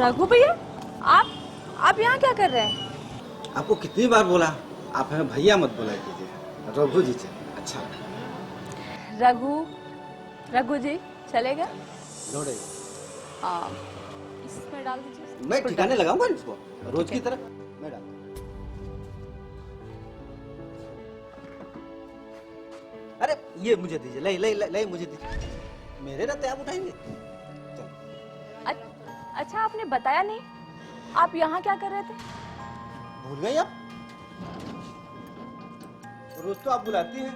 रघु भैया, आप यहाँ क्या कर रहे हैं? आपको कितनी बार बोला, आप हमें भैया मत बोला कीजिए, रघु जी चले। अच्छा रघु जी चलेगा? लोड़े इसमें डाल दीजिए। मैं ठिकाने लगाऊंगा इसको रोज की तरह। मैं डाल अरे ये मुझे दीजिए, ले मुझे दीजिए, मेरे रहते आप उठाएंगे। अच्छा, आपने बताया नहीं, आप यहाँ क्या कर रहे थे? भूल गई आप? रोज तो आप बुलाती हैं,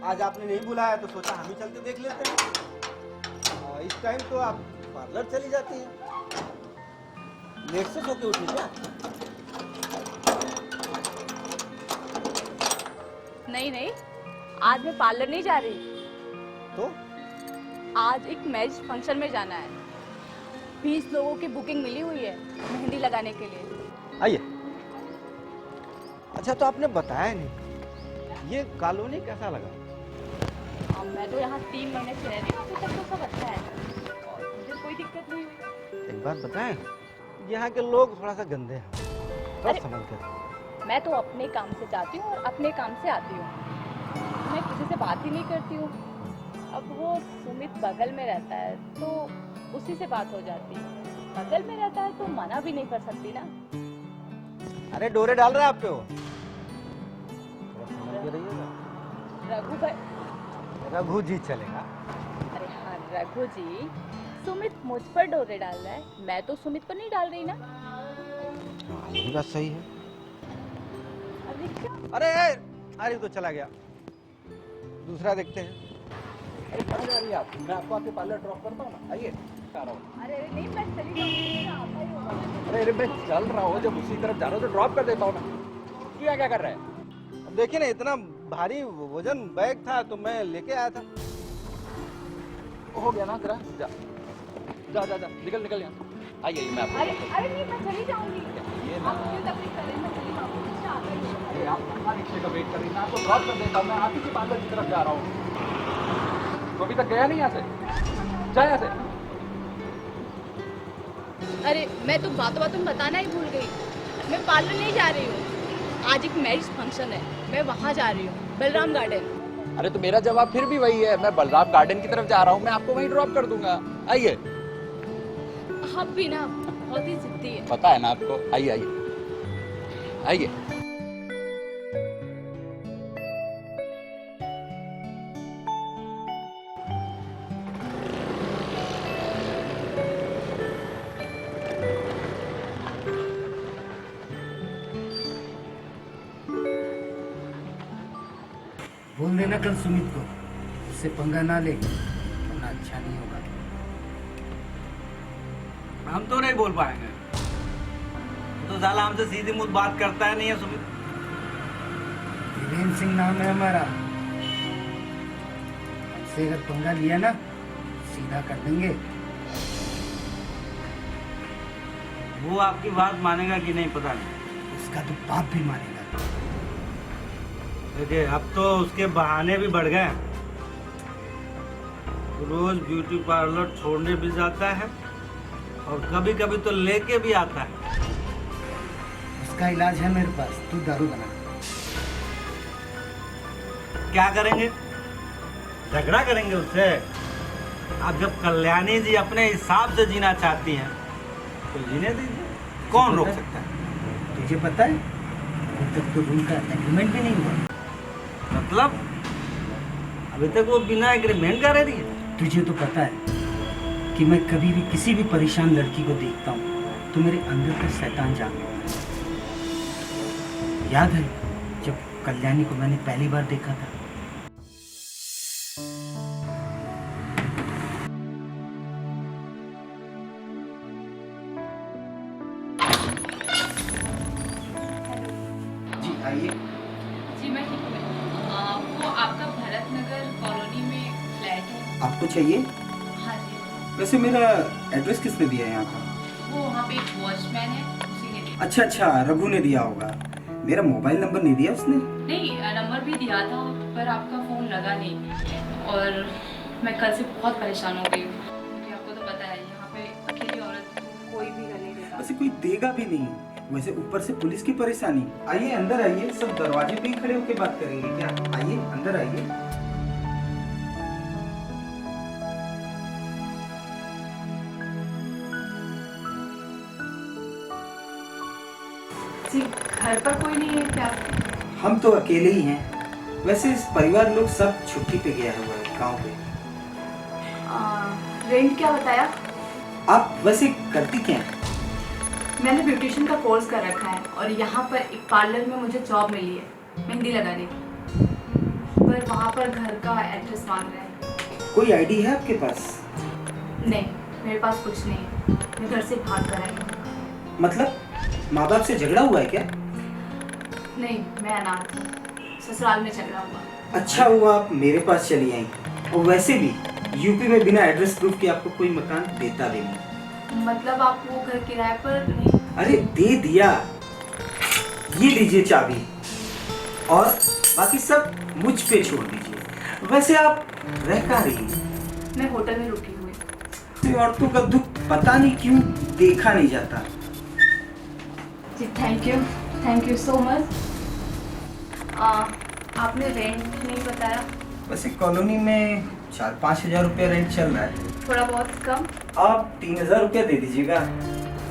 आज आपने नहीं बुलाया तो सोचा हम ही चल के देख लेते हैं। इस टाइम तो आप पार्लर चली जाती हैं, लेट से सो के उठी क्या? नहीं, आज मैं पार्लर नहीं जा रही। तो आज एक मैरिज फंक्शन में जाना है। 20 लोगों की बुकिंग मिली हुई है मेहंदी लगाने के लिए। आइए। अच्छा, तो आपने बताया नहीं, ये कॉलोनी कैसा लगा? मैं तो यहाँ 3 महीने से रह रही हूँ, अभी तक तो सब अच्छा है और मुझे कोई दिक्कत नहीं हुई। एक बात बताएं, यहाँ के लोग थोड़ा सा गंदे हैं, थोड़ा समझ कर। मैं तो अपने काम से जाती हूँ और अपने काम से आती हूँ, मैं किसी से बात ही नहीं करती हूँ। अब वो सुमित बगल में रहता है तो उसी से बात हो जाती है, बगल में रहता है तो मना भी नहीं कर सकती ना। अरे डोरे डाल रहा है आप पे वो, थोड़ा समझ के रहिएगा। रघु भाई, रघु जी चलेगा। अरे हाँ रघु जी, सुमित मुझ पर डोरे डाल रहा है, मैं तो सुमित पर नहीं डाल रही ना। हाँ, ये भी बात सही है। अरे क्या? अरे तो चला गया, दूसरा देखते हैं। अरे कहाँ जा रही है आप? मैं आपको आपके पार्लर ड्रॉप करता हूँ ना, आइए। आ रहा हूँ। अरे नहीं, मैं चली जाऊंगी। अरे मैं चल रहा हूँ, जब उसी तरफ जा रहा हूँ तो ड्रॉप कर देता हूँ ना। क्या कर रहा है? अब देखिए ना, इतना भारी वजन बैग था तो मैं लेके आया था। हो गया ना तेरा, जा जा जा, जा निकल यहाँ। आइए मैं आपको अरे नहीं, मैं चली जाऊंगी। ये ना, आप क्यों तकलीफ कर रहे हैं? मैं चली जाऊंगी, रिक्शा आ गई है। अरे आप कहाँ रिक्शे का वेट कर रही हैं? मैं आपको ड्रॉप कर देता हूँ, मैं आप ही के पार्लर की तरफ जा रहा हूँ। तो अभी तक गया नहीं यहाँ से, जा यहाँ से। अरे मैं तो बातों में बताना ही भूल गई, मैं पार्लर नहीं जा रही हूँ, आज एक मैरिज फंक्शन है, मैं वहाँ जा रही हूँ, बलराम गार्डन। अरे तो मेरा जवाब फिर भी वही है, मैं बलराम गार्डन की तरफ जा रहा हूँ, मैं आपको वहीं ड्रॉप कर दूंगा। आइए। आप भी ना बहुत ही जिद्दी है। पता है ना आपको, आइए। बोल देना कल सुमित को, उससे पंगा ना ले, वरना अच्छा नहीं होगा। हम तो नहीं बोल पाएंगे, तो साला हमसे सीधी मुंह बात करता है नहीं है सुमित। वीरेंद्र सिंह नाम है हमारा, हमसे अगर पंगा लिया ना सीधा कर देंगे। वो आपकी बात मानेगा कि नहीं पता नहीं। उसका तो बाप भी मानेगा। देखिए, अब तो उसके बहाने भी बढ़ गए, रोज ब्यूटी पार्लर छोड़ने भी जाता है और कभी कभी तो लेके भी आता है। उसका इलाज है मेरे पास, तू दारू बना। क्या करेंगे? झगड़ा करेंगे उससे? अब जब कल्याणी जी अपने हिसाब से जीना चाहती हैं तो जीने दीजिए, कौन रोक सकता है? तुझे पता है अभी तक तो रूम का एग्रीमेंट भी नहीं हुआ। मतलब अभी तक वो बिना एग्रीमेंट का रह रही है? तुझे तो पता है कि मैं कभी भी किसी भी परेशान लड़की को देखता हूँ तो मेरे अंदर का शैतान जाग उठता है। याद है जब कल्याणी को मैंने पहली बार देखा था? जी आइए। जी मैं ठीक हूँ। वो आपका भरत नगर कॉलोनी में फ्लैट है। आपको चाहिए? हाँ जी। वैसे मेरा एड्रेस किसने दिया है यहाँ का? वो वहाँ पे एक वॉचमैन है, उसी ने दिया। अच्छा, रघु ने दिया होगा। मेरा मोबाइल नंबर नहीं दिया उसने? नहीं, नंबर भी दिया था पर आपका फ़ोन लगा नहीं और मैं कल से बहुत परेशान हो गई हूँ क्योंकि आपको तो पता है यहाँ पे अकेली औरत को कोई भी गले कोई देगा भी नहीं। वैसे ऊपर से पुलिस की परेशानी। आइए अंदर आइए, सब दरवाजे पे ही खड़े होके बात करेंगे क्या? आइए अंदर आइए। जी, घर पर कोई नहीं है क्या? हम तो अकेले ही हैं। वैसे इस परिवार लोग सब छुट्टी पे गया हुआ है गांव पे। रेंट क्या बताया? आप वैसे करती क्या हैं? मैंने ब्यूटिशियन का कोर्स कर रखा है और यहाँ पर एक पार्लर में मुझे जॉब मिली है मेहंदी लगाने की, पर वहाँ पर घर का एड्रेस मांग रहे हैं। कोई आईडी है आपके पास? नहीं, मेरे पास कुछ नहीं है, मैं घर से भाग कर आई हूँ। मतलब माँ बाप से झगड़ा हुआ है क्या? नहीं, मैं अनाथ हूँ, ससुराल में झगड़ा हुआ। अच्छा हुआ आप मेरे पास चली आई। और वैसे भी यूपी में बिना एड्रेस प्रूफ के आपको कोई मकान देता भी नहीं। मतलब आप वो घर किराए पर नहीं? अरे दे दिया, ये लीजिए चाबी, और बाकी सब मुझ पे छोड़ दीजिए। वैसे आप रह कहाँ रही हैं? मैं होटल में रुकी हुई। तो औरतों का दुख पता नहीं क्यों देखा नहीं जाता। जी थैंक यू सो मच। आपने रेंट नहीं बताया। वैसे कॉलोनी में 4-5 हजार रुपया रेंट चल रहा है। थोड़ा बहुत कम? आप 3,000 रुपया दे दीजिएगा।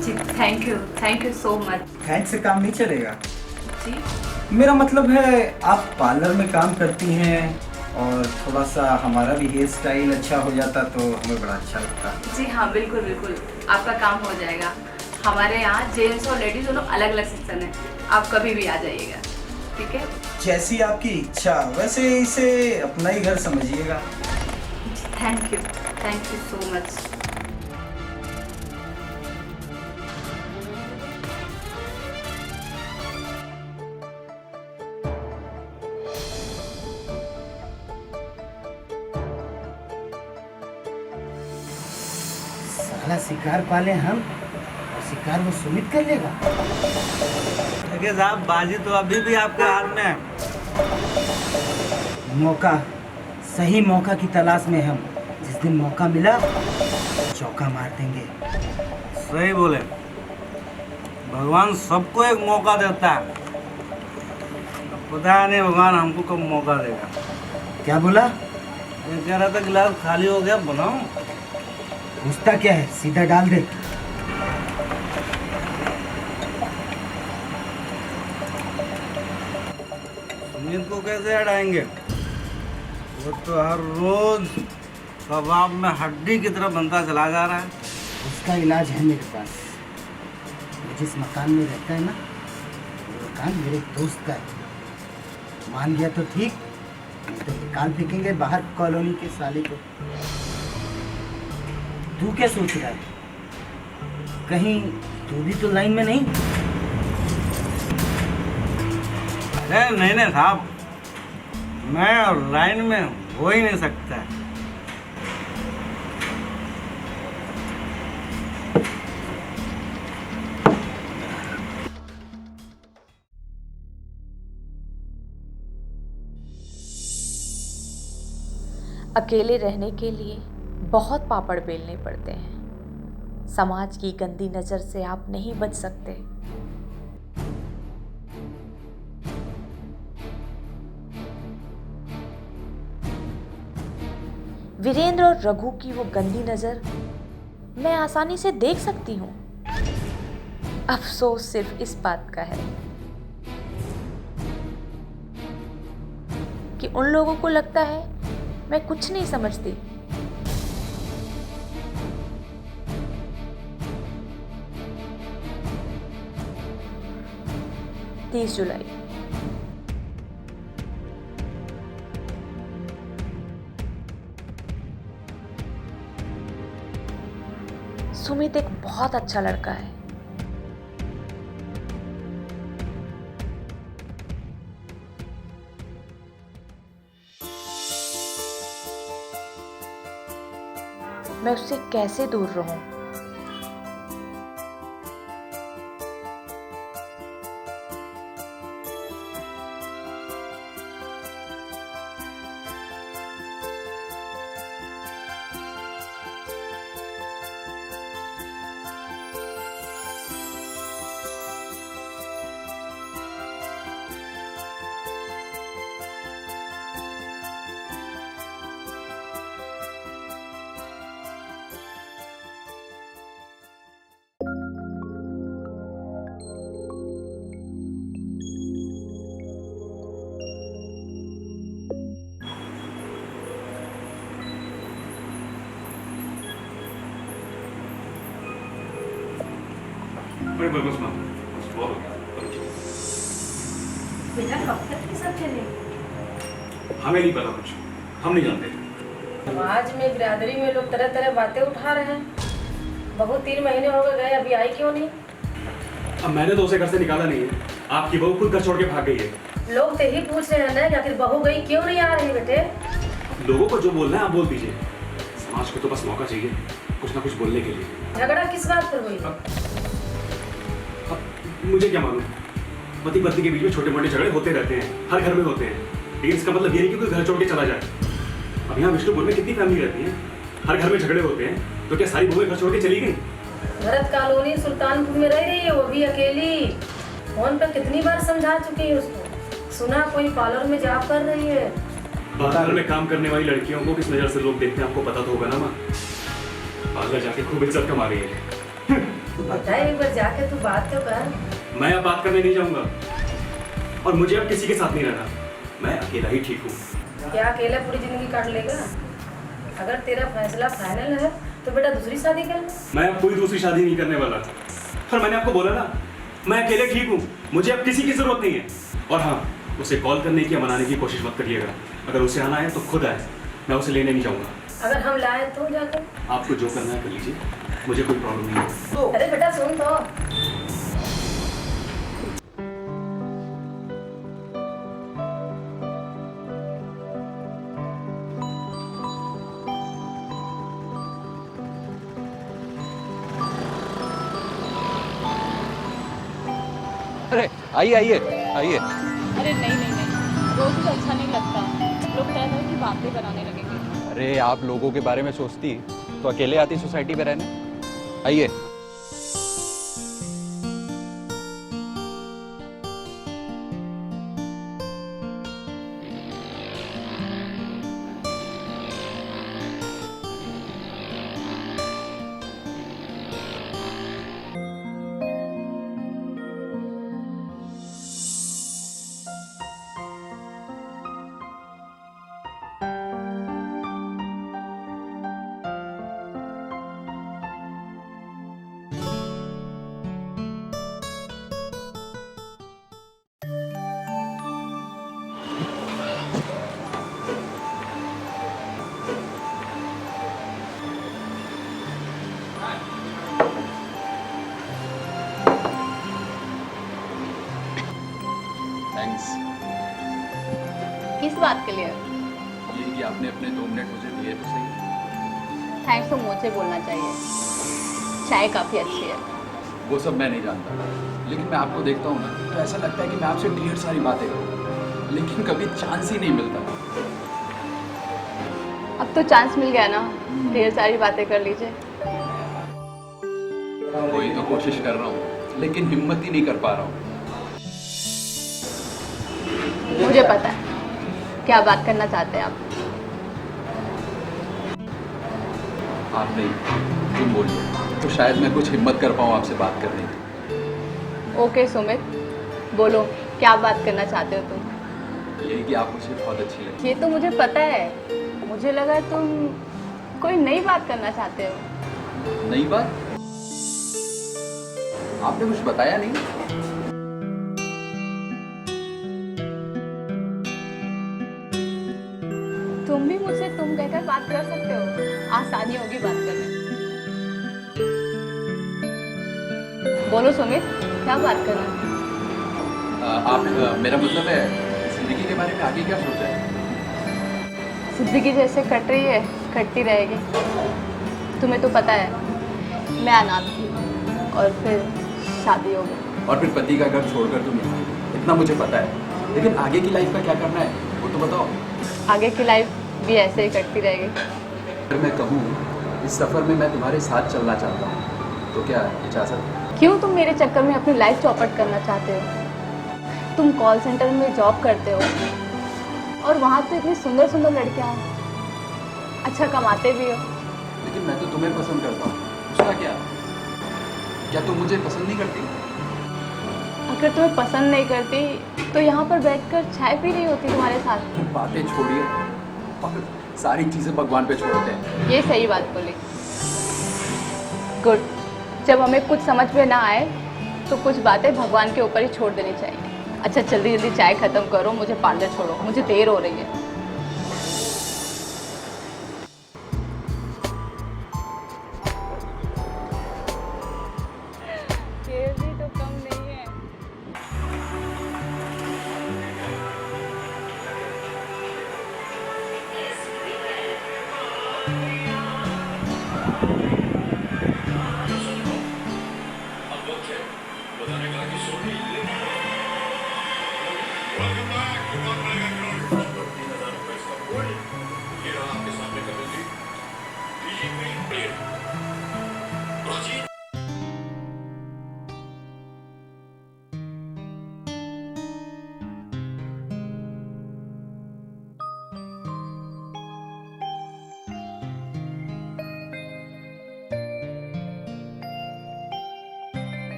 जी thank you so much. Thank से काम नहीं चलेगा। जी मेरा मतलब है आप पार्लर में काम करती हैं और थोड़ा सा हमारा भी हेयर स्टाइल अच्छा हो जाता तो हमें बड़ा अच्छा लगता। जी हाँ, बिल्कुल आपका काम हो जाएगा। हमारे यहाँ जेंट्स और लेडीज दोनों अलग अलग सेक्शन है, आप कभी भी आ जाइएगा, ठीक है? जैसी आपकी इच्छा। वैसे इसे अपना ही घर समझिएगा। Thank you so much. साला शिकार पाले हम और शिकार वो सुमित कर लेगा। देखिए साहब, बाजी तो अभी भी आपके हाथ में है। मौका, सही मौका की तलाश में हम। जिस दिन मौका मिला चौका मार देंगे। सही बोले, भगवान सबको एक मौका देता है। पता नहीं भगवान हमको कब मौका देगा। क्या बोला? ये कह रहा था गिलास खाली हो गया, बनाऊं? पूछता क्या है, सीधा डाल दे। सुमित को कैसे हटाएंगे? वो तो हर रोज कबाब में हड्डी की तरह बनता चला जा रहा है। उसका इलाज है मेरे पास। वो जिस मकान में रहता है ना, वो मकान मेरे दोस्त का है। मान गया तो ठीक, नहीं तो निकाल फेंकेंगे बाहर कॉलोनी के साले को। तू क्या सोच रहा है? कहीं तू भी तो लाइन में नहीं? अरे नहीं साहब, मैं और लाइन में हो ही नहीं सकता। अकेले रहने के लिए बहुत पापड़ बेलने पड़ते हैं। समाज की गंदी नज़र से आप नहीं बच सकते। वीरेंद्र और रघु की वो गंदी नज़र मैं आसानी से देख सकती हूँ। अफसोस सिर्फ इस बात का है कि उन लोगों को लगता है मैं कुछ नहीं समझती। तीस जुलाई। सुमित एक बहुत अच्छा लड़का है। मैं उससे कैसे दूर रहूं? अरे बस बस माँ, बस बहुत हो गया। बेटा कब तक ये सब चले? हमें नहीं पता कुछ, हम नहीं जानते। समाज में बिरादरी में लोग तरह तरह बातें उठा रहे हैं। बहू 3 महीने हो गए, अभी आई क्यों नहीं? अब मैंने तो उसे घर से निकाला नहीं है, आपकी बहू खुद घर छोड़ के भाग गई है। लोग तो यही पूछ रहे हैं ना कि आखिर बहू गई क्यों नहीं आ रही बेटे? लोगों को जो बोलना है आप बोल दीजिए, समाज को तो बस मौका चाहिए कुछ ना कुछ बोलने के लिए। झगड़ा किस बात पर हुई? अब मुझे क्या मालूम, पति पत्नी के बीच में छोटे मोटे झगड़े होते रहते हैं, हर घर में होते हैं, लेकिन इसका मतलब ये नहीं कि कोई घर छोड़ के चला जाए। अब यहाँ विष्णुपुर में कितनी फैमिली रहती है, हर घर में झगड़े होते हैं, तो क्या सारी बहुएं घर छोड़ के चली गई? भरत कॉलोनी सुल्तानपुर में रह रही है, वो भी अकेली। फोन पर कितनी बार समझा चुकी है उसको। सुना कोई पार्लर में जॉब कर रही है। पार्लर में काम करने वाली लड़कियों को किस नजर से लोग देखते हैं आपको पता तो होगा ना माँ। पार्लर जाके खूब इज्जत कमा रही है। बेटा एक बार जाके तू बात तो कर। मैं अब बात करने नहीं जाऊंगा, और मुझे अब किसी के साथ नहीं रहना, मैं अकेला ही ठीक हूँ। क्या अकेला पूरी जिंदगी काट लेगा? अगर तेरा फैसला फाइनल है तो बेटा दूसरी शादी कर ले। मैं अब कोई दूसरी शादी नहीं करने वाला, और मैंने आपको बोला ना, मैं अकेले ठीक हूँ, मुझे अब किसी की जरूरत नहीं है। और हाँ, उसे कॉल करने की या मनाने की कोशिश मत करिएगा। अगर उसे आना है तो खुद आए, मैं उसे लेने नहीं जाऊंगा। अगर हम लाए तो जाकर? आपको जो करना है कर लीजिए, मुझे कोई प्रॉब्लम नहीं है। अरे बेटा सुन तो। अरे आइए आइए आइए। अरे नहीं नहीं नहीं, रोज तो अच्छा नहीं लगता। लोग तरह की बातें बनाने लगेंगे। अरे आप लोगों के बारे में सोचती तो अकेले आती सोसाइटी में रहने। आइए। थैंक्स। किस बात के लिए? ये कि आपने अपने 2 मिनट मुझे दिए तो सही। थैंक्स तो मुझे बोलना चाहिए। चाय काफ़ी अच्छी है। वो सब मैं नहीं जानता, लेकिन मैं आपको देखता हूँ ना तो ऐसा लगता है कि मैं आपसे ढेर सारी बातें करूँ, लेकिन कभी चांस ही नहीं मिलता। अब तो चांस मिल गया ना, ढेर सारी बातें कर लीजिए। वही तो कोशिश कर रहा हूँ, लेकिन हिम्मत ही नहीं कर पा रहा हूँ। मुझे पता है क्या बात करना चाहते हैं आप। आप नहीं, तुम बोलिए तो शायद मैं कुछ हिम्मत कर पाऊँ आपसे बात करने की। ओके सुमित, बोलो क्या बात करना चाहते हो तुम। यही कि आप मुझे बहुत अच्छी लगी। ये तो मुझे पता है, मुझे लगा तुम कोई नई बात करना चाहते हो। नई बात? आपने कुछ बताया नहीं। तुम भी मुझसे तुम कहकर बात कर सकते हो, आसानी होगी बात करने। बोलो सुमित, क्या बात करना है? आप मेरा मतलब है जिंदगी के बारे में आगे क्या सोचा है? जिंदगी जैसे कट रही है, कटती रहेगी। तुम्हें तो पता है मैं अनाथ थी और फिर शादी हो गई। और फिर पति का घर छोड़कर तुम यहाँ आई। इतना मुझे पता है, लेकिन आगे की लाइफ का क्या करना है वो तो बताओ। आगे की लाइफ भी ऐसे ही कटती रहेगी। अगर मैं कहूँ इस सफ़र में मैं तुम्हारे साथ चलना चाहता हूँ तो क्या इजाज़त? क्यों तुम मेरे चक्कर में अपनी लाइफ चौपट करना चाहते हो? तुम कॉल सेंटर में जॉब करते हो और वहाँ तो इतनी सुंदर सुंदर लड़कियाँ हैं, अच्छा कमाते भी हो। लेकिन मैं तो तुम्हें पसंद करता हूँ, उसका क्या? क्या तुम मुझे पसंद नहीं करती? अगर तुम्हें पसंद नहीं करती तो यहाँ पर बैठकर चाय पी रही होती तुम्हारे साथ। बातें छोड़िए और सारी चीज़ें भगवान पे छोड़ते हैं। ये सही बात बोली। गुड। जब हमें कुछ समझ में ना आए तो कुछ बातें भगवान के ऊपर ही छोड़ देनी चाहिए। अच्छा जल्दी जल्दी चाय खत्म करो, मुझे पार्लर छोड़ो, मुझे देर हो रही है। ये भी तो कम नहीं है।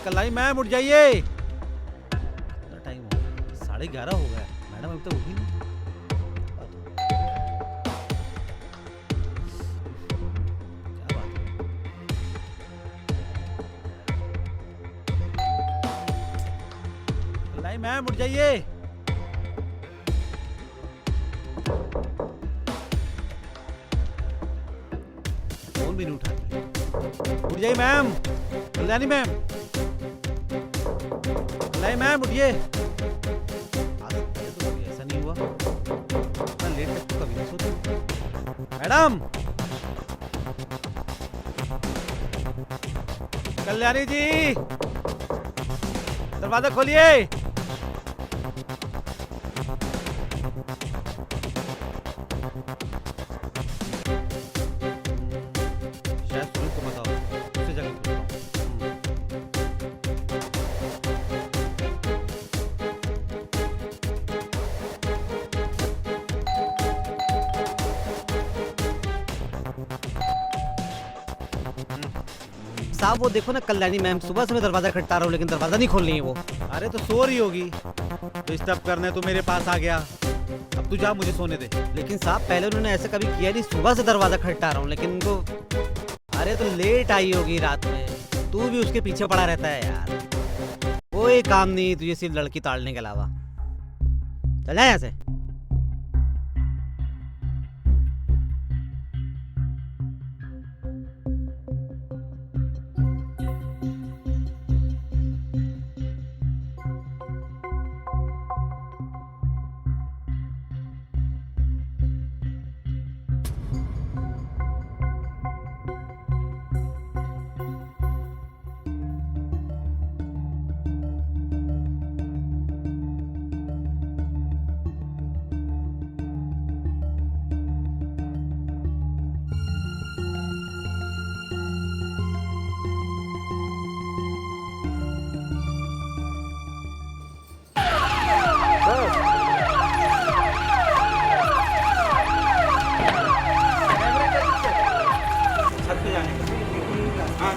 कलाई मैम उठ जाइए। कितना टाइम हो गया? 11:30 हो गया। मैडम अभी तक उठी नहीं। क्या बात है? कलाई मैम उठ जाइए। फोन भी नहीं उठा। उठ जाइए मैम। कल्याणी मैम, नहीं मैम उठिए। आदत तो कभी ऐसा नहीं हुआ, इतना लेट तक तो कभी नहीं सोती। मैडम, कल्याणी जी, दरवाजा खोलिए। शायद सुनील को बताओ, दूसरी जगह खोलता हूँ। साहब वो देखो ना कल्याणी मैम, सुबह से मैं दरवाजा खटखटा रहा हूँ लेकिन दरवाजा नहीं खोल रही है वो। अरे तो सो रही होगी, डिस्टर्ब करने तो मेरे पास आ गया। अब तू जा, मुझे सोने दे। लेकिन साहब पहले उन्होंने ऐसा कभी किया नहीं, सुबह से दरवाजा खटखटा रहा हूँ लेकिन उनको। अरे तो लेट आई होगी रात में, तू भी उसके पीछे पड़ा रहता है यार। कोई काम नहीं तुझे सिर्फ लड़की ताड़ने के अलावा। चल जा यहाँ से।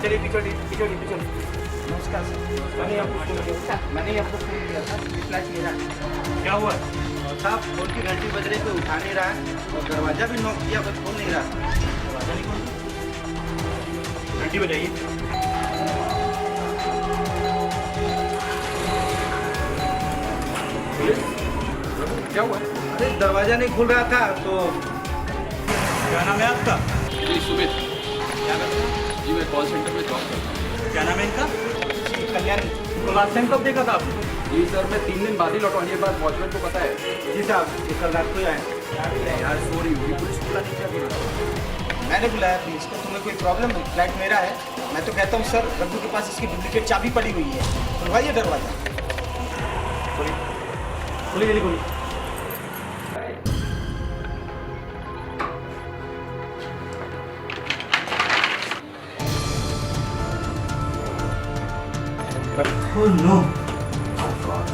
चलिए पीछे नमस्कार सर। मैंने आपको फोन किया था, फ्लैश मेरा। क्या हुआ? साहब फोन की घंटी बज रही तो उठा नहीं रहा है और दरवाजा भी नॉक किया बस खोल नहीं रहा। दरवाजा नहीं खोल, घंटी बजाइए। क्या हुआ? अरे दरवाजा नहीं खुल रहा था तो। क्या नाम है आपका? जी सुमित। क्या करते हैं? जी मैं कॉल सेंटर में जॉब करता हूँ। क्या नाम है इनका? कल्याणी। तो लास्ट टाइम कब देखा था आपने? जी सर, मैं 3 दिन बाद ही लौटा। ये बात वॉचमैन को पता है। जी साहब, ये कल रात को ही आए। यार सॉरी, पुलिस बुला नहीं चाहिए। मैंने बुलाया पुलिस को। तुम्हें कोई प्रॉब्लम है? फ्लैट मेरा है। मैं तो कहता हूँ सर, रघु के पास इसकी डुप्लीकेट चाबी पड़ी हुई है, खुलवाइए दरवाजा। खोलिए जल्दी खोलिए।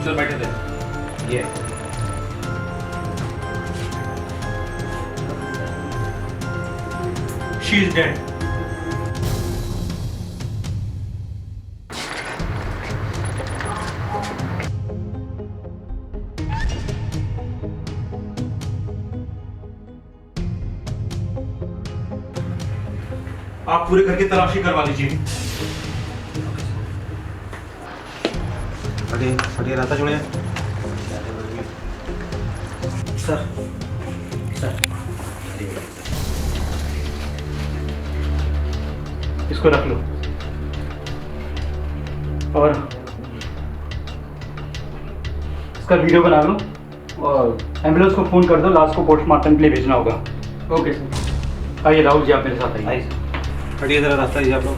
चल बैठ। She is dead. आप पूरे घर की तलाशी करवा लीजिए। हटिए रास्ता छोड़िए। सर सर इसको रख लो और इसका वीडियो बना लो और एम्बुलेंस को फोन कर दो, लाश को पोस्टमार्टम के लिए भेजना होगा। Okay sir. आइए राहुल जी, आप मेरे साथ आइए। हटिए जरा रास्ता दीजिए आप लोग।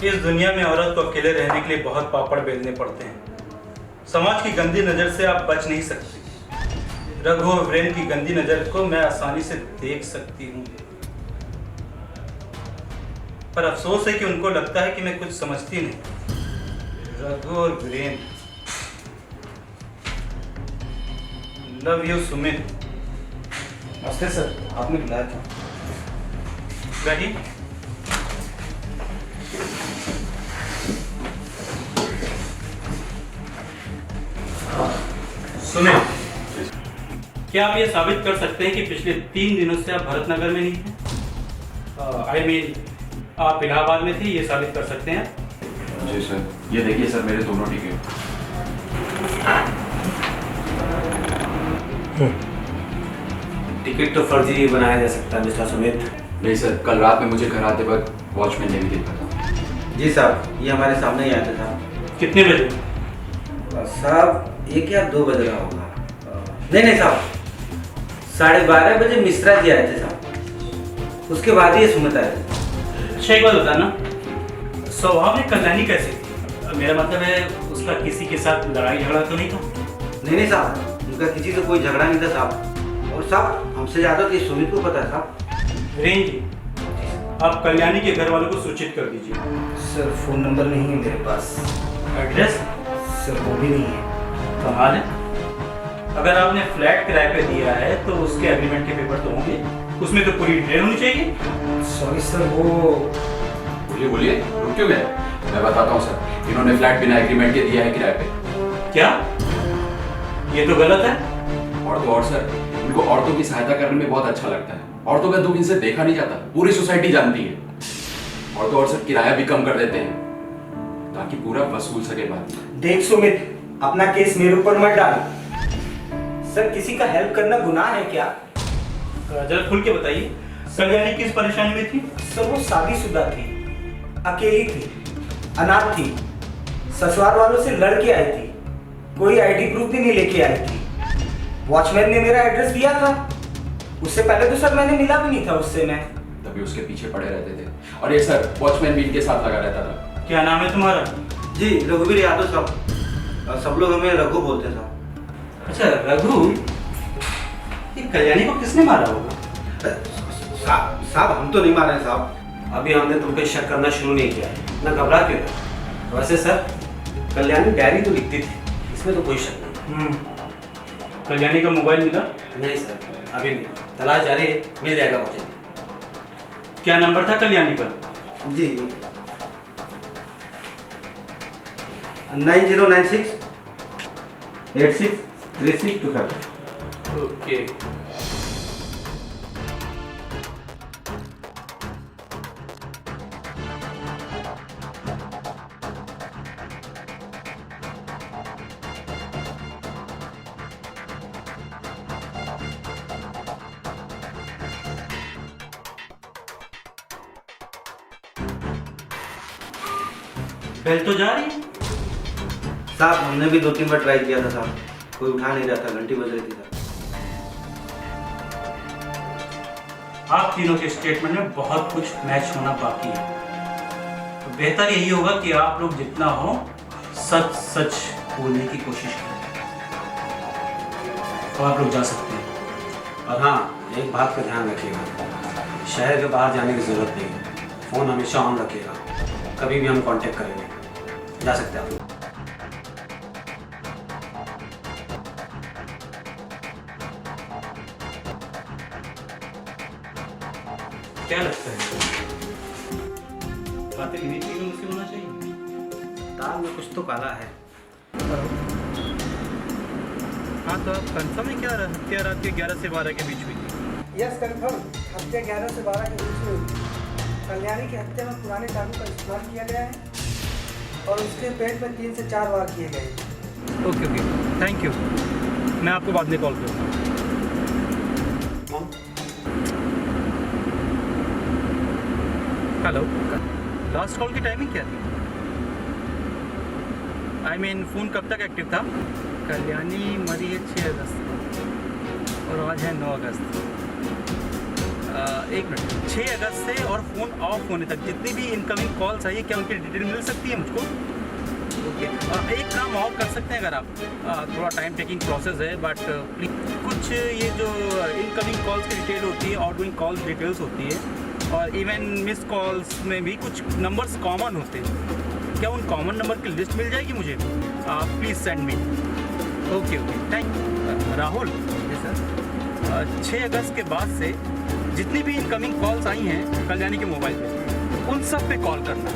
इस दुनिया में औरत को अकेले रहने के लिए बहुत पापड़ बेलने पड़ते हैं। समाज की गंदी नज़र से आप बच नहीं सकते। रघु और वीरेन की गंदी नज़र को मैं आसानी से देख सकती हूँ, पर अफसोस है कि उनको लगता है कि मैं कुछ समझती नहीं। रघु और वीरेन, लव यू सुमित। नमस्ते सर, आपने बुलाया था। बैठिए। सुनिए, क्या आप ये साबित कर सकते हैं कि पिछले 3 दिनों से आप भरतनगर में नहीं हैं? आई मीन आप इलाहाबाद में थे, ये साबित कर सकते हैं? जी सर, ये देखिए सर मेरे दोनों टिकट। टिकट तो फर्जी बनाया जा सकता है मिस्टर सुमित। नहीं सर, कल रात में मुझे घर आते वक्त वॉचमैन ने भी देखा था। जी साहब, ये हमारे सामने ही आया था साहब। कितने बजे? साहब 1 या 2 बज रहा होगा। नहीं साहब, 12:30 बजे मिश्रा जी आए थे साहब, उसके बाद ही ये सुमित आए थे। अच्छा एक बात बताना, स्वभाव में कल्याणी कैसी थी? मेरा मतलब है उसका किसी के साथ लड़ाई झगड़ा तो नहीं था? नहीं साहब, उनका किसी से कोई झगड़ा नहीं था साहब। और साहब हमसे ज़्यादा तो सुमित को पता है साहब। वीरेन जी, आप कल्याणी के घर वालों को सूचित कर दीजिए। सर फ़ोन नंबर नहीं है मेरे पास। एड्रेस? सर वो भी नहीं है। कमाल है, अगर आपने फ्लैट किराए पे दिया है तो उसके एग्रीमेंट के पेपर तो होंगे, उसमें तो पूरी डिटेल होनी चाहिए। सॉरी सर, वो बोलिए बोलिए, रुक क्यों गए? मैं बताता हूँ सर, इन्होंने फ्लैट बिना एग्रीमेंट के दिया है किराए पे। क्या? ये तो गलत है। और तो और सर, इनको औरतों की सहायता करने में बहुत अच्छा लगता है। औरतों का दुख इनसे देखा नहीं जाता, पूरी सोसाइटी जानती है। और तो और सर, किराया भी कम कर देते हैं ताकि पूरा वसूल सके बाद। देख सुमित, अपना केस मेरे ऊपर मत डाल। सर किसी का हेल्प करना गुनाह है क्या? जरा खुल के बताइए, कल्याणी किस परेशानी में थी? सर वो शादीशुदा थी, अकेली थी, अनाथ थी, ससुराल वालों से लड़ के आई थी, कोई आईडी प्रूफ भी नहीं लेके आई थी। वॉचमैन ने मेरा एड्रेस दिया था, उससे पहले तो सर मैंने मिला भी नहीं था उससे। मैं तभी उसके पीछे पड़े रहते थे। और ये सर, वॉचमैन भी इनके साथ लगा रहता था। क्या नाम है तुम्हारा? जी रघुवीर यादव साहब, सब लोग हमें रघु बोलते हैं साहब। अच्छा रघु, ये कल्याणी को किसने मारा होगा? साहब हम तो नहीं मारे साहब। अभी हमने तुम पे शक करना शुरू नहीं किया है, ना घबरा क्यों है? वैसे सर, कल्याणी डायरी तो लिखती थी, इसमें तो कोई शक नहीं। कल्याणी का मोबाइल मिला? नहीं सर, अभी नहीं, तलाश जारी है, मिल जाएगा मुझे। क्या नंबर था कल्याणी का? जी 9096 863625। ओके। बेल तो जा रही है। साहब हमने भी 2-3 बार ट्राई किया था साहब, कोई उठा नहीं रहा था, घंटी बज रही थी साहब। आप तीनों के स्टेटमेंट में बहुत कुछ मैच होना बाकी है, तो बेहतर यही होगा कि आप लोग जितना हो सच सच बोलने की कोशिश करें। तो आप लोग जा सकते हैं। और हाँ, एक बात का ध्यान रखिएगा, शहर के बाहर जाने की जरूरत नहीं है। फ़ोन हमेशा ऑन रखिएगा, कभी भी हम कांटेक्ट करेंगे। जा सकते हैं आप। क्या लगता है बातें इन्हीं चीजों में से होना चाहिए? दाल में कुछ तो काला है। हाँ तो आप कंफर्म है क्या हत्या रात के 11 से 12 के बीच हुई थी? यस कंफर्म, हत्या 11 से 12 के बीच में हुई थी। कल्याणी की हत्या में पुराने चाकू का इस्तेमाल किया गया है और उसके पेट में 3 से 4 वार किए गए। Okay okay, thank you. मैं आपको बाद में कॉल करूँगा। हेलो, लास्ट कॉल की टाइमिंग क्या थी? आई मीन फ़ोन कब तक एक्टिव था? कल्याणी मरी है 6 अगस्त को और आज है 9 अगस्त। एक मिनट, 6 अगस्त से और फ़ोन ऑफ होने तक जितनी भी इनकमिंग कॉल्स आई है, क्या उनकी डिटेल मिल सकती है मुझको? ओके, एक काम और कर सकते हैं अगर आप, थोड़ा टाइम टेकिंग प्रोसेस है बट प्लीज कुछ ये जो इनकमिंग कॉल्स की डिटेल होती है, आउटगोइंग कॉल्स डिटेल्स होती है और इवन मिस कॉल्स में भी कुछ नंबर्स कॉमन होते हैं, क्या उन कॉमन नंबर की लिस्ट मिल जाएगी मुझे? Please send me. Okay okay, thank you. Rahul, ji sir, 6 अगस्त के बाद से जितनी भी इनकमिंग कॉल्स आई हैं कल्याणी के मोबाइल पे, उन सब पे कॉल करना।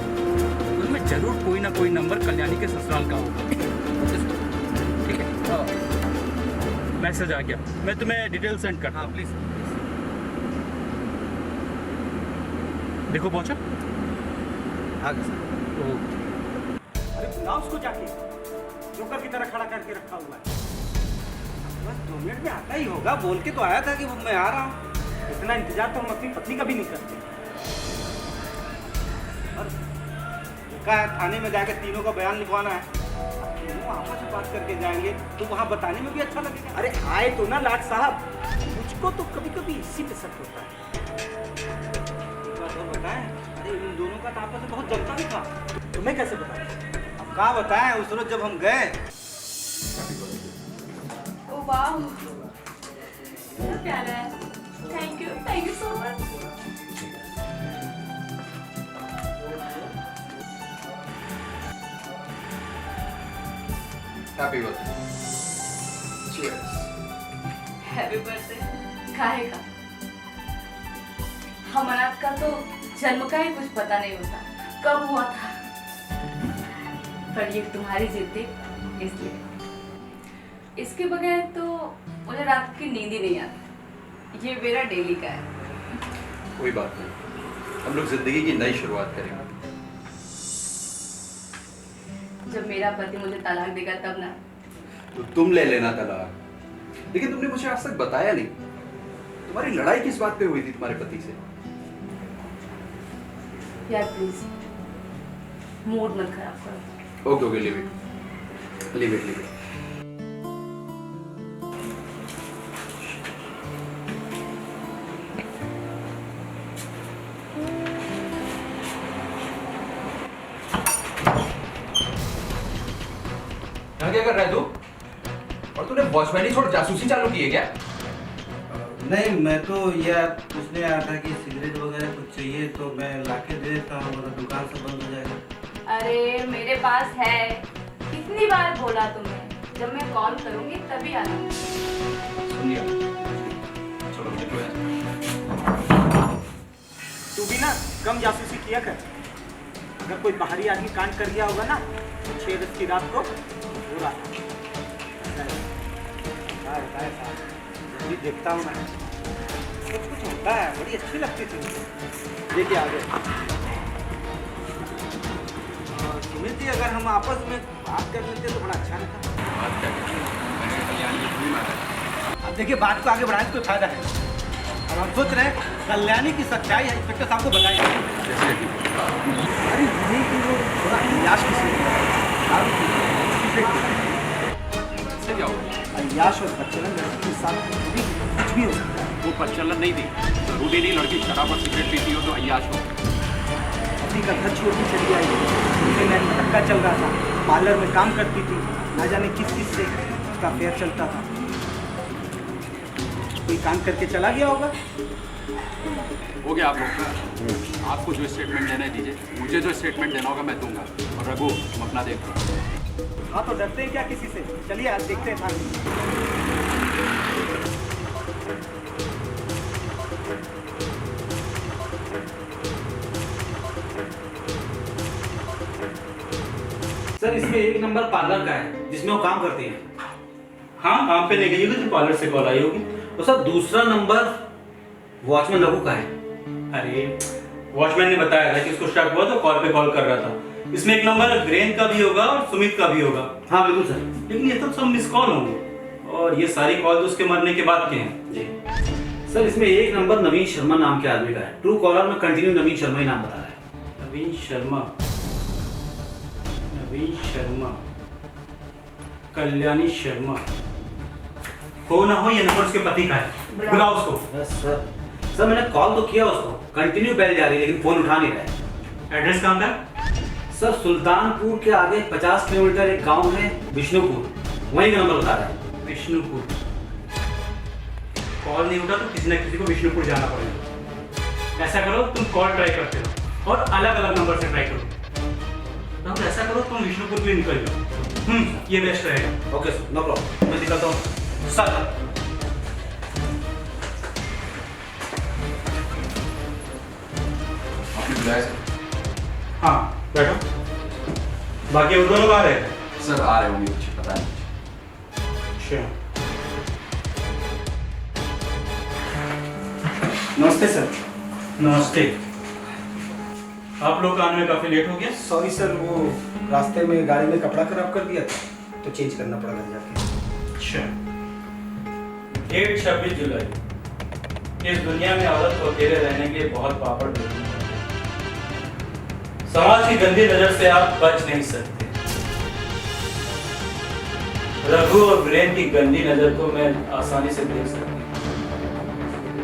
उनमें ज़रूर कोई ना कोई नंबर कल्याणी के ससुराल का होगा। ठीक है, मैसेज आ गया, मैं तुम्हें डिटेल सेंड करता हूँ। प्लीज़ देखो, पहुँचा? आगे सर। ओके। अरे बुलाओ उसको जाके, जोकर की तरह खड़ा करके रखा हुआ है। बस 2 मिनट में आता ही होगा, बोल के तो आया था कि मैं आ रहा हूँ। इतना इंतजार तो हम अपनी पत्नी का भी नहीं करते। और क्या है, थाने में जाकर तीनों का बयान लिखवाना है। तीनों आपस में बात करके जाएंगे तो वहाँ बताने में भी अच्छा लगेगा। अरे आए तो ना लाट साहब, मुझको तो कभी कभी इसी पे शक होता है। एक बात और बताएं, अरे इन दोनों का तो आपस में बहुत जमता भी था, तुम्हें कैसे बताएं? अब क्या बताएं, उस रोज जब हम गए। ओ वाह, बहुत प्यारा है। Thank you so much. Happy birthday. Cheers. Happy birthday. काहे का? हमारा का तो जन्म का ही कुछ पता नहीं होता, कब हुआ था। पर ये तुम्हारी जिद थी इसलिए। इसके बगैर तो मुझे रात की नींद ही नहीं आती। ये मेरा डेली का है। कोई बात नहीं, हम लोग जिंदगी की नई शुरुआत करेंगे। जब मेरा पति मुझे तलाक देगा तब ना। तो तुम ले लेना तलाक, लेकिन तुमने मुझे आज तक बताया नहीं, तुम्हारी लड़ाई किस बात पे हुई थी तुम्हारे पति से? यार प्लीज मूड मत खराब करो। Okay okay, leave it leave it leave it. क्या कर रहा है तू? और तूने वॉचमैन छोड़ जासूसी चालू की है क्या? नहीं, मैं तो यह पूछने आया था कि सिगरेट वगैरह कुछ चाहिए तो मैं लाके दे देता हूँ, वरना दुकान से बंद हो जाएगा। अरे मेरे पास है, कितनी बार बोला तुम्हें, जब मैं कॉल करूंगी तभी आना। सुन लिया, चलो निकलो यहाँ। तू भी ना कम जासूसी किया कर। अगर कोई बाहरी आदमी कांड कर गया होगा ना, 6 अगस्त की रात को हो रहा था। जल्दी देखता हूँ मैं, कुछ होता है। बड़ी अच्छी लगती थी, देखिए आ गए। सुमित, अगर हम आपस में बात कर लेते तो बड़ा अच्छा रहता। बात क्या करनी है? मैंने कल्याणी को नहीं मारा। अब देखिए, बात को आगे बढ़ाने से कोई फायदा है। अब हम सोच रहे हैं कल्याणी की सच्चाई है, इंस्पेक्टर साहब को बताइए। अरे ये कि वो थोड़ा अय्याश इससे क्या होगा? अय्याश और बच्चन लड़की के साथ कुछ भी हो सकता है। वो प्रचलन नहीं थी, जरूरी नहीं लड़की शराब और सिगरेट पीती हो तो अय्याश हो। अभी का घर छोड़ के चली आई, उसे मैं धक्का चल रहा था, पार्लर में काम करती थी, ना जाने किस किस से उसका अफेयर चलता था। कोई काम करके चला गया होगा, हो गया आप लोग का? आपको जो स्टेटमेंट देना है दीजिए, मुझे जो स्टेटमेंट देना होगा मैं दूंगा। और रघु तुम अपना देखो। हाँ तो डरते हैं क्या किसी से? चलिए आज देखते हैं थाने। सर इसमें एक नंबर पार्लर का है जिसमें वो काम करती है। हाँ, काम पे नहीं गई होगी तो पार्लर से कॉल आई होगी। और सर दूसरा नंबर वॉचमैन रघु का है। अरे वॉचमैन ने बताया था कि उसको शक हुआ तो कॉल पे कॉल कर रहा था। इसमें एक नंबर ग्रेन का भी होगा और सुमित का भी होगा। हाँ बिल्कुल सर। लेकिन ये तो सब मिस कॉल होंगे और ये सारी कॉल तो उसके मरने के बाद के हैं। जी सर इसमें एक नंबर नवीन शर्मा नाम के आदमी का है। ट्रू कॉलर में कंटिन्यू नवीन शर्मा ही नाम बता रहा है। नवीन शर्मा, नवीन शर्मा, कल्याणी शर्मा। हो ना हो ये नंबर उसके पति का है। बुलाओ उसको। सर मैंने कॉल तो किया उसको, कंटिन्यू बेल जा रही है लेकिन फोन उठा नहीं रहा है। एड्रेस कहाँ का? सर सुल्तानपुर के आगे 50 किलोमीटर एक गांव है विष्णुपुर, वहीं का नंबर बता रहा है। विष्णुपुर। कॉल नहीं उठा तो किसी न किसी को विष्णुपुर जाना पड़ेगा। ऐसा करो तुम कॉल ट्राई करते हो और अलग अलग नंबर से ट्राई करो। तो ऐसा करो तुम विष्णुपुर भी निकल जाओ। ये बेस्ट रहेगा। ओके सर नो प्रॉब्लम, मैं निकलता हूँ। सर आपने बुलाया सर? हाँ बैठो। बाकी वो दोनों आ रहे हैं? सर आ रहे होंगे, मुझे पता नहीं। अच्छा नमस्ते सर। नमस्ते। आप लोग आने में काफी लेट हो गया। सॉरी सर, वो रास्ते में गाड़ी में कपड़ा खराब कर दिया था तो चेंज करना पड़ा घर जाके। अच्छा 26 जुलाई। इस दुनिया में औरत को अकेले रहने के बहुत पापड़ बेलने पड़ते हैं। समाज की गंदी नजर से आप बच नहीं सकते। रघु और वीरेन की गंदी नजर को मैं आसानी से देख सकती हूँ,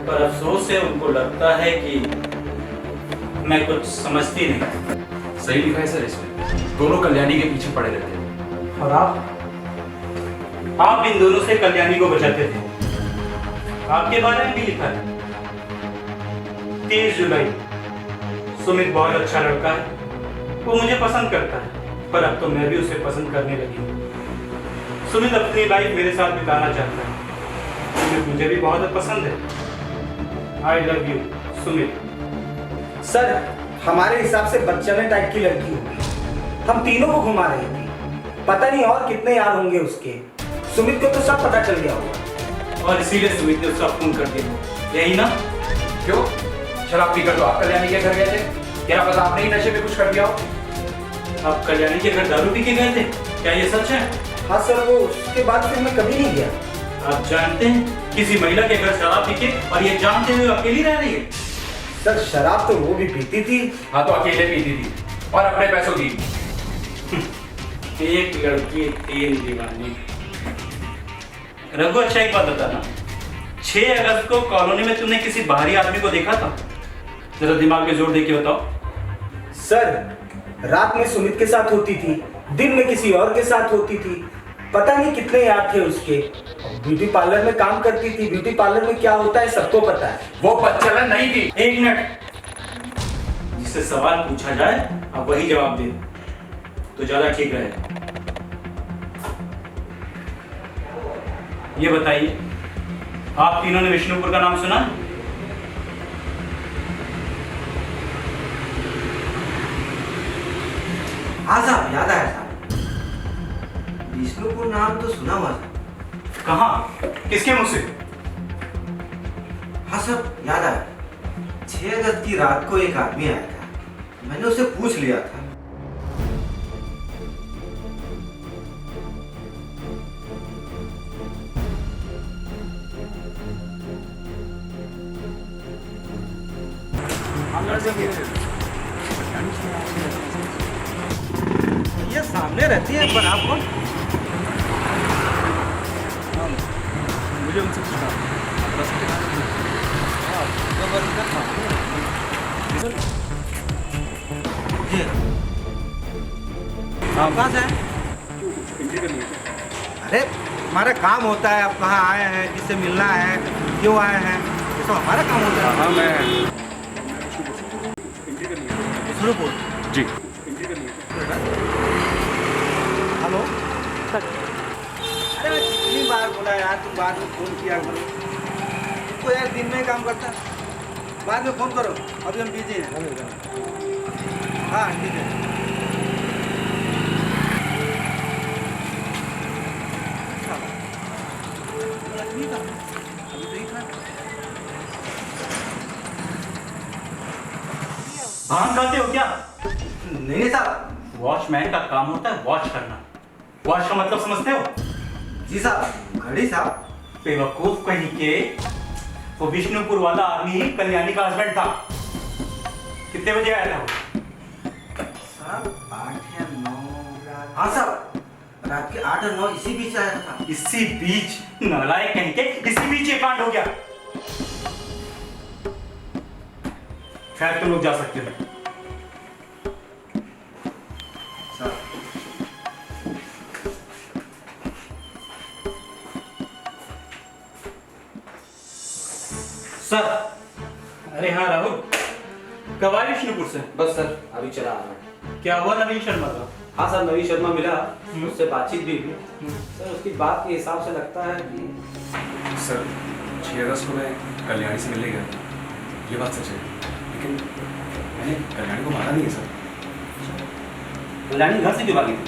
पर अफसोस है उनको लगता है कि मैं कुछ समझती नहीं। सही लिखा है सर इसमें, दोनों कल्याणी के पीछे पड़े रहते हैं। और आप इन दोनों से कल्याणी को बचाते थे। आपके बारे में भी लिखा है 30 जुलाई। सुमित बहुत अच्छा लड़का है, वो मुझे पसंद करता है, पर अब तो मैं भी उसे पसंद करने लगी हूँ। सुमित अपनी लाइफ मेरे साथ बिताना चाहता है। सुमित मुझे भी बहुत पसंद है। I love you Sumit. Sir हमारे हिसाब से बच्चने टाइप की लड़की होगी। हम तीनों को घुमा रही थी, पता नहीं और कितने यार होंगे उसके। सुमित को तो सब पता चल गया होगा और इसीलिए सुमित ने उसका फोन कर दिया, यही ना? क्यों? शराब पीकर तो आप कल्याणी के घर गए थे, क्या पता आपने ही नशे में कुछ कर दिया हो। आप कल्याणी के घर दारू पी के गए थे, क्या ये सच है? हाँ सर, वो उसके बाद फिर मैं कभी नहीं गया। आप जानते हैं किसी महिला के घर शराब पी के, और ये जानते हुए अकेली रह रही है? सर शराब तो वो भी पीती थी। हाँ तो अकेले पीती थी और अपने पैसों की। एक लड़की 3 दीवानी। रघु अच्छा एक बात बताना, 6 अगस्त को कॉलोनी में तुमने किसी बाहरी आदमी को देखा था? जरा दिमाग में जोर दे के बताओ। सर रात में सुमित के साथ होती थी, दिन में किसी और के साथ होती थी। पता नहीं कितने यार थे उसके। ब्यूटी पार्लर में काम करती थी, ब्यूटी पार्लर में क्या होता है सबको पता है। वो बच्चलन नहीं थी। 1 मिनट, जिससे सवाल पूछा जाए आप वही जवाब दे तो ज्यादा ठीक रहेगा। ये बताइए, आप तीनों ने विष्णुपुर का नाम सुना? हाँ साहब याद आया साहब, विष्णुपुर नाम तो सुना हुआ था। कहाँ? किसके मुंह से? हाँ साहब याद आया, 6 अगस्त की रात को एक आदमी आया था, मैंने उससे पूछ लिया था। ये सामने रहती है पर आपको मुझे उनसे पूछना आप कहाँ से हैं? अरे हमारा काम होता है, आप कहाँ आए हैं, किससे मिलना है, क्यों आए हैं, ये सब हमारा काम होता है। हाँ मैं विष्णुपुर जी हेलो अरे मैं कितनी बार बोला यार, तुम बाद में फोन किया करो। तुमको यार दिन में ही काम करता है, बाद में फोन करो, अभी हम बिजी हैं। हाँ ठीक है। भांग खाते हो क्या? नहीं साहब। वॉचमैन का काम होता है वॉच करना। वॉच का मतलब समझते हो? जी साहब, घड़ी साहब। बेवकूफ कहीं के, वो विष्णुपुर वाला आदमी कल्याणी का हस्बैंड था। कितने बजे आया था वो? साहब 8 या 9। हाँ साहब, रात के 8 और 9 इसी बीच आया था। इसी बीच? नालायक कहीं के, इसी बीच ये कांड हो गया। खैर तुम लोग जा सकते हो। सर। अरे हाँ राहुल, कब आए विष्णुपुर से? बस सर अभी चला आ रहा है। क्या हुआ नवीन शर्मा का? हाँ सर, नवीन शर्मा मिला, उससे बातचीत भी हुई। सर उसकी बात के हिसाब से लगता है कि सर 6 अगस्त को मैं कल्याणी से मिलने गया, ये बात सच है, लेकिन मैंने कल्याणी को मारा नहीं है सर। कल्याणी घर से क्यों भागी थी?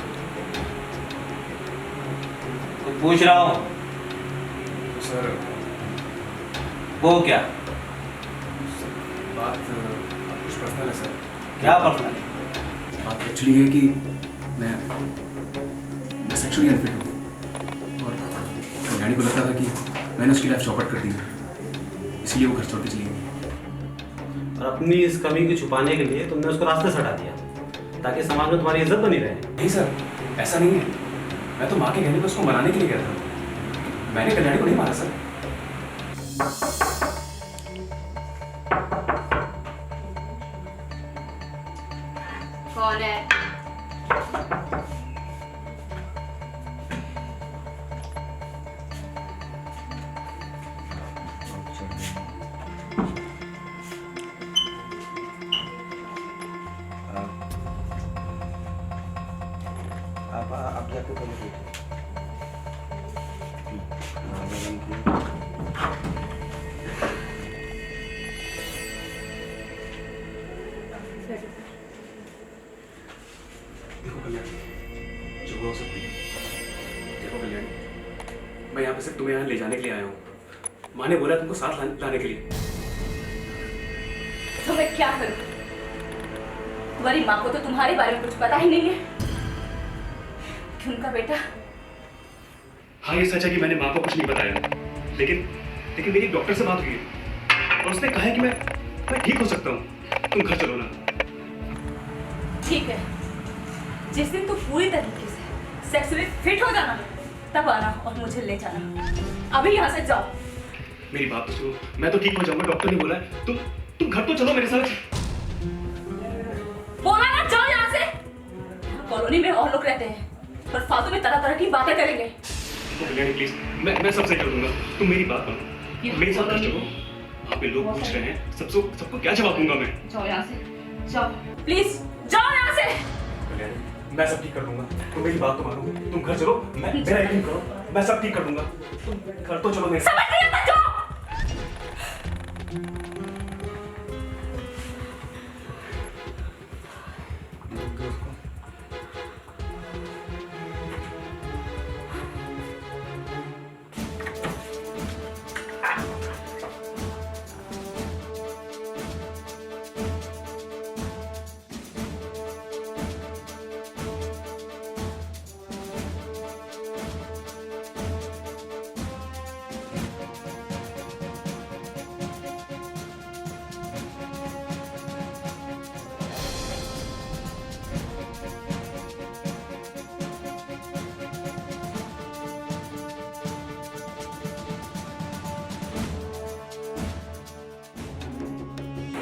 तो पूछ रहा हूँ। सर वो क्या? बात कुछ पर्सनल है सर। क्या पर्सनल? बात एक्चुअली है कि मैं सेक्सुअली अनफिट हूँ और कल्याणी को लगता था कि मैंने उसकी लाइफ चौपट कर दी, इसलिए वो घर छोड़ के चली गई। और अपनी इस कमी को छुपाने के लिए तुमने उसको रास्ते से हटा दिया ताकि समाज में तुम्हारी इज्जत बनी रहे। नहीं सर, ऐसा नहीं है। मैं तो माँ के कहने पर उसको मनाने के लिए गया था, मैंने कल्याणी को नहीं मारा सर। कौन है? आप जाके पहले देखो कल्याणी, जो हुआ उसे भूल। देखो कल्याणी, मैं यहाँ पे सिर्फ तुम्हें यहाँ ले जाने के लिए आया हूँ। माँ ने बोला तुमको साथ लाने के लिए। तो मैं क्या करूं? तुम्हारी माँ को तो तुम्हारे बारे में कुछ पता ही नहीं है कि उनका बेटा। हाँ ये सच है कि मैंने माँ को कुछ नहीं बताया, लेकिन मेरी डॉक्टर से बात हुई है और उसने कहा है कि मैं ठीक हो सकता हूँ। तुम घर चलो ना। ठीक है, जिस दिन तुम पूरी तरीके से सेक्सुअली फिट हो जाना तब आना और मुझे ले जाना। अभी यहाँ से जाओ। मेरी बात तो सुनो, मैं तो ठीक हो जाऊंगा, डॉक्टर ने बोला है। तुम घर तो चलो मेरे साथ। बोला ना, जाओ यहाँ से। यहाँ कॉलोनी में और लोग रहते हैं और फालतू में तरह तरह की बातें करेंगे। कल्याणी प्लीज, मैं सब सही कर दूंगा। तुम मेरी बात मानो, मेरे साथ घर चलो। वहाँ पे लोग पूछ रहे हैं, सबको क्या जवाब दूंगा मैं? जाओ यहाँ से, जाओ प्लीज, जाओ यहाँ से। कल्याणी, मैं सब ठीक कर दूंगा। तुम मेरी बात तो मानो, तुम घर चलो। मेरा यकीन करो, मैं सब ठीक कर दूंगा। तुम घर तो चलो मेरे साथ। समझ नहीं आता, जाओ।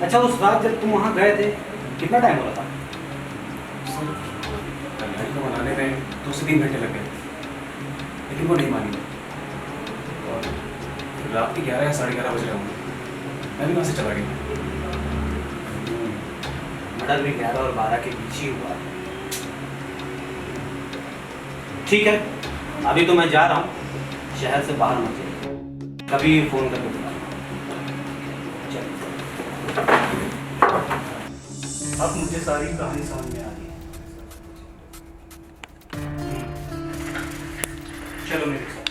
अच्छा, उस रात जब तुम वहाँ गए थे कितना टाइम हो रहा था? कल्याणी को मनाने में 2 से 3 घंटे लग गए, लेकिन वो नहीं मानी और रात के 11 या 11:30 बज रहे होंगे। मैं भी वहां से चला गया। मर्डर भी 11 और 12 के बीच ही हुआ। ठीक है, अभी तो मैं जा रहा हूँ, शहर से बाहर मत जाइए, कभी फोन करके बुला। अब मुझे सारी कहानी समझ में आ रही है। चलो मेरे साथ।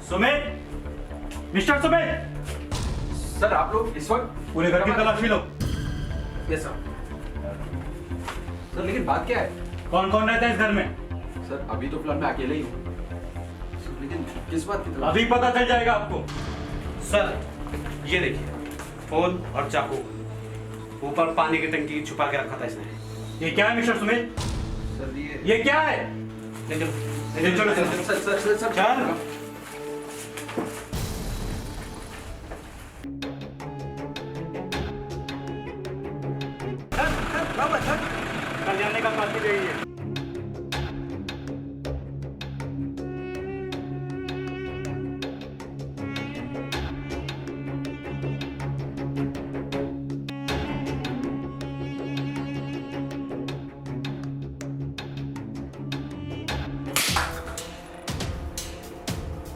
सुमित, मिस्टर सुमित, सर आप लोग इस वक्त पूरे घर की तलाशी लो। Yes sir. सर लेकिन बात क्या है? कौन कौन रहता है इस घर में? सर अभी तो फिलहाल मैं अकेले ही हूँ। सर लेकिन किस बात की तलाश? अभी पता चल जाएगा आपको। सर ये देखिए, फोन और चाकू ऊपर पानी की टंकी छुपा के रखा था इसने। ये क्या है मिस्टर सुमित? सर ये क्या है? चलो सर चल। कल्याणी का पार्टी रही है।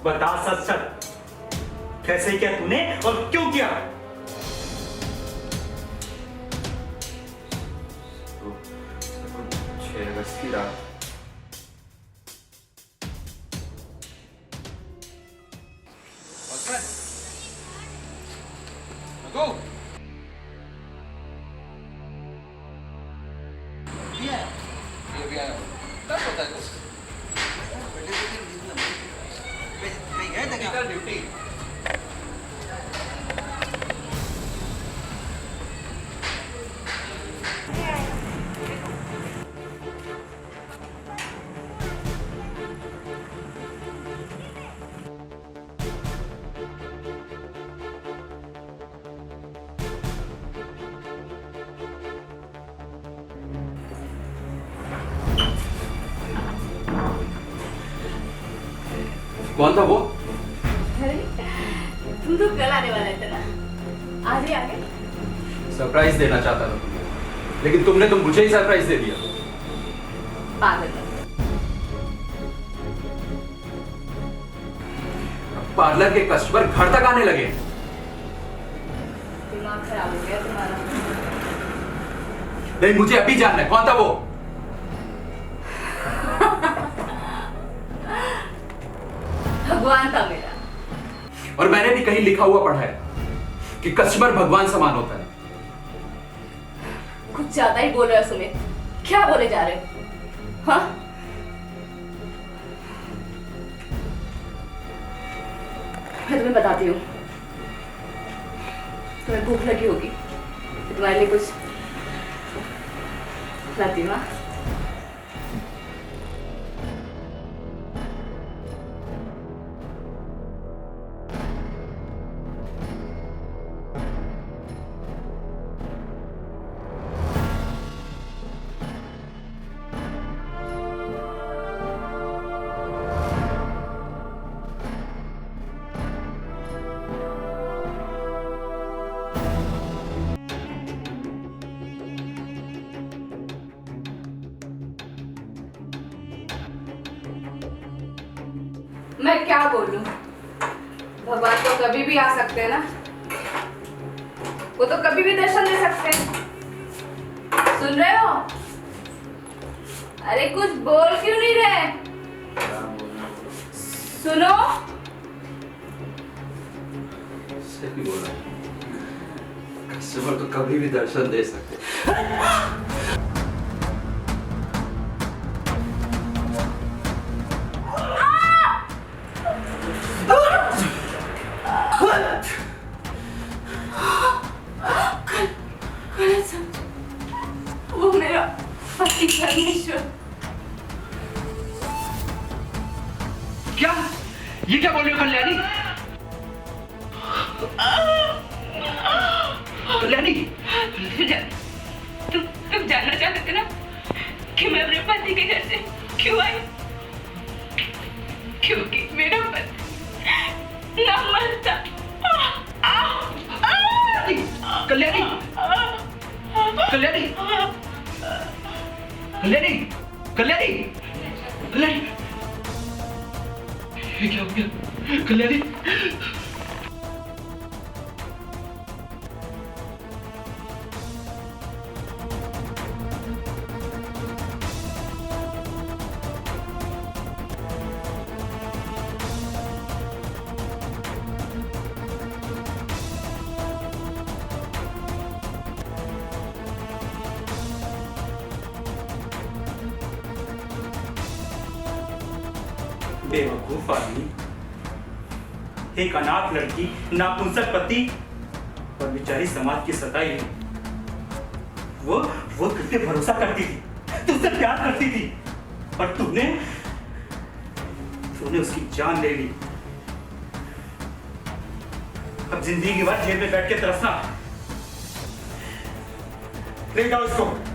बता सच सच, कैसे किया तूने और क्यों किया? कौन था वो? अरे तुम तो कल आने वाले थे ना, आज ही आ गए। सरप्राइज देना चाहता था, लेकिन तुमने तो मुझे ही सरप्राइज दे दिया। पागल। पार्लर के कस्टमर घर तक आने लगे। दिमाग खराब हो गया तुम्हारा। नहीं, मुझे अभी जानना है कौन था वो। भगवान था मेरा। और मैंने भी कहीं लिखा हुआ पढ़ा है कि कस्टमर भगवान समान होता है। कुछ ज्यादा ही बोल रहे हो सुमित, क्या बोले जा रहे हो? हाँ? मैं तुम्हें बताती हूँ, तुम्हें भूख लगी होगी, तुम्हारे लिए कुछ लाती हूँ। मैं क्या बोलूं, भगवान तो कभी भी आ सकते हैं ना, वो तो कभी भी दर्शन दे सकते हैं। सुन रहे हो? अरे कुछ बोल क्यों नहीं रहे? सुनो। सही बोला, कस्टमर तो कभी भी दर्शन दे सकते। वो मेरा पति परमेश्वर। क्या? ये क्या बोल रही हो कल्याणी? कल्याणी, तुम जानना चाहते थे ना कि मैं अपने पति के घर से क्यों आई? क्योंकि मेरे कल्याणी कल्याणी कल्याणी ये क्या हो गया कल्याणी बेवकूफ आदमी, एक अनाथ लड़की, नापुंसक पति और बेचारी समाज की सताई। वो तुझ पे भरोसा करती थी, तुझसे प्यार करती थी, और तूने उसकी जान ले ली। अब जिंदगी भर जेल में बैठ के तरसना। ले जाओ इसको।